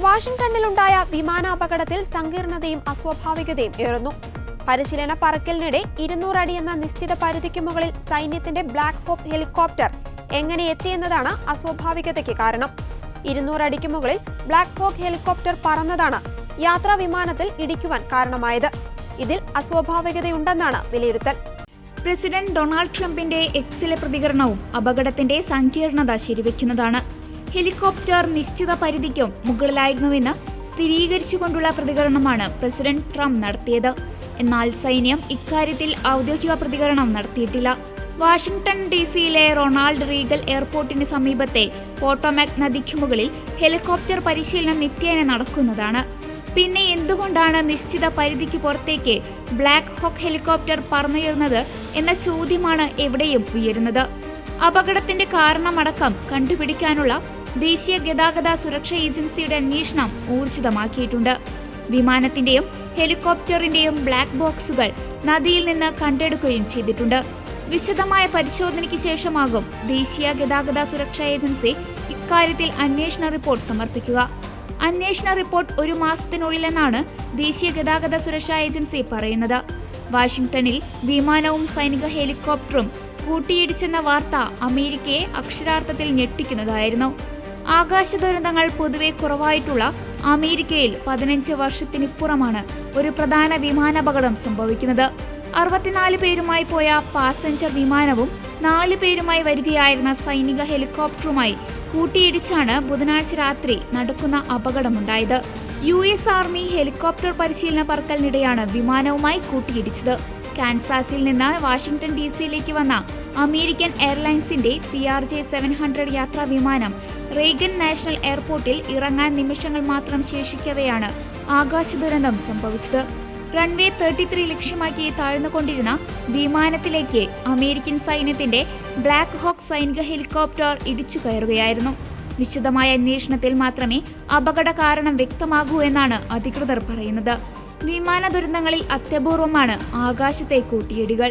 വാഷിംഗ്ടണിലുണ്ടായ വിമാനാപകടത്തിൽ സങ്കീർണതയും അസ്വാഭാവികതയും ഏറുന്നു. പരിശീലന പറക്കലിനിടെ 200 അടി എന്ന നിശ്ചിത പരിധിക്ക് മുകളിൽ സൈന്യത്തിന്റെ ബ്ലാക്ക് ഹോക്ക് ഹെലികോപ്റ്റർ എങ്ങനെ എത്തിയെന്നതാണ് അസ്വാഭാവികതയ്ക്ക് കാരണം. 200 അടിക്ക് മുകളിൽ ബ്ലാക്ക് ഹോക്ക് ഹെലികോപ്റ്റർ പറന്നതാണ് യാത്രാ വിമാനത്തിൽ ഇടിക്കുവാൻ കാരണമായത്. ഇതിൽ അസ്വാഭാവികതയുണ്ടെന്നാണ് വിലയിരുത്തൽ. പ്രസിഡന്റ് ഡൊണാൾഡ് ട്രംപിന്റെ എക്സിലെ പ്രതികരണവും അപകടത്തിന്റെ സങ്കീർണത ശരിവെക്കുന്നതാണ്. ഹെലികോപ്റ്റർ നിശ്ചിത പരിധിക്കും മുകളിലായിരുന്നുവെന്ന് സ്ഥിരീകരിച്ചുകൊണ്ടുള്ള പ്രതികരണമാണ് പ്രസിഡന്റ് ട്രംപ് നടത്തിയത്. എന്നാൽ സൈന്യം ഇക്കാര്യത്തിൽ ഔദ്യോഗിക പ്രതികരണം നടത്തിയിട്ടില്ല. വാഷിംഗ്ടൺ ഡിസിയിലെ റൊണാൾഡ് റീഗൽ എയർപോർട്ടിന് സമീപത്തെ പോട്ടോമാക് നദിക്കു മുകളിൽ ഹെലികോപ്റ്റർ പരിശീലനം നിത്യേന നടക്കുന്നതാണ്. പിന്നെ എന്തുകൊണ്ടാണ് നിശ്ചിത പരിധിക്ക് പുറത്തേക്ക് ബ്ലാക്ക് ഹോക്ക് ഹെലികോപ്റ്റർ പറന്നുയർന്നത് എന്ന ചോദ്യമാണ് എവിടെയും ഉയരുന്നത്. അപകടത്തിന്റെ കാരണമടക്കം കണ്ടുപിടിക്കാനുള്ള ദേശീയ ഗതാഗത സുരക്ഷാ ഏജൻസിയുടെ അന്വേഷണം ഊർജിതമാക്കിയിട്ടുണ്ട്. വിമാനത്തിന്റെയും ഹെലികോപ്റ്ററിന്റെയും ബ്ലാക്ക് ബോക്സുകൾ നദിയിൽ നിന്ന് കണ്ടെടുക്കുകയും ചെയ്തിട്ടുണ്ട്. വിശദമായ പരിശോധനയ്ക്ക് ശേഷമാകും ദേശീയ ഗതാഗത സുരക്ഷാ ഏജൻസി ഇക്കാര്യത്തിൽ അന്വേഷണ റിപ്പോർട്ട് സമർപ്പിക്കുക. അന്വേഷണ റിപ്പോർട്ട് 1 മാസത്തിനുള്ളിലെന്നാണ് ദേശീയ ഗതാഗത സുരക്ഷാ ഏജൻസി പറയുന്നത്. വാഷിംഗ്ടണിൽ വിമാനവും സൈനിക ഹെലികോപ്റ്ററും കൂട്ടിയിടിച്ചെന്ന വാർത്ത അമേരിക്കയെ അക്ഷരാർത്ഥത്തിൽ ഞെട്ടിക്കുന്നതായിരുന്നു. ആകാശ ദുരന്തങ്ങൾ പൊതുവെ കുറവായിട്ടുള്ള അമേരിക്കയിൽ 15 വർഷത്തിനിപ്പുറമാണ് ഒരു പ്രധാന വിമാനാപകടം സംഭവിക്കുന്നത്. 64 പേരുമായി പോയ പാസഞ്ചർ വിമാനവും 4 പേരുമായി വരികയായിരുന്ന സൈനിക ഹെലികോപ്റ്ററുമായി കൂട്ടിയിടിച്ചാണ് ബുധനാഴ്ച രാത്രി നടക്കുന്ന അപകടമുണ്ടായത്. US ആർമി ഹെലികോപ്റ്റർ പരിശീലന പറക്കലിനിടെയാണ് വിമാനവുമായി കൂട്ടിയിടിച്ചത്. കാൻസാസിൽ നിന്ന് വാഷിംഗ്ടൺ ഡിസിയിലേക്ക് വന്ന അമേരിക്കൻ എയർലൈൻസിന്റെ CRJ-700 യാത്രാ വിമാനം റേഗൻ നാഷണൽ എയർപോർട്ടിൽ ഇറങ്ങാൻ നിമിഷങ്ങൾ മാത്രം ശേഷിക്കവെയാണ് ആകാശ ദുരന്തം സംഭവിച്ചത്. റൺവേ 33 ലക്ഷ്യമാക്കി താഴ്ന്നുകൊണ്ടിരുന്ന വിമാനത്തിലേക്ക് അമേരിക്കൻ സൈന്യത്തിന്റെ ബ്ലാക്ക് ഹോക്ക് സൈനിക ഹെലികോപ്റ്റർ ഇടിച്ചു കയറുകയായിരുന്നു. വിശദമായ അന്വേഷണത്തിൽ മാത്രമേ അപകട കാരണം വ്യക്തമാകൂ എന്നാണ് അധികൃതർ പറയുന്നത്. വിമാന ദുരന്തങ്ങളിൽ അത്യപൂർവമാണ് ആകാശത്തെ കൂട്ടിയിടികൾ.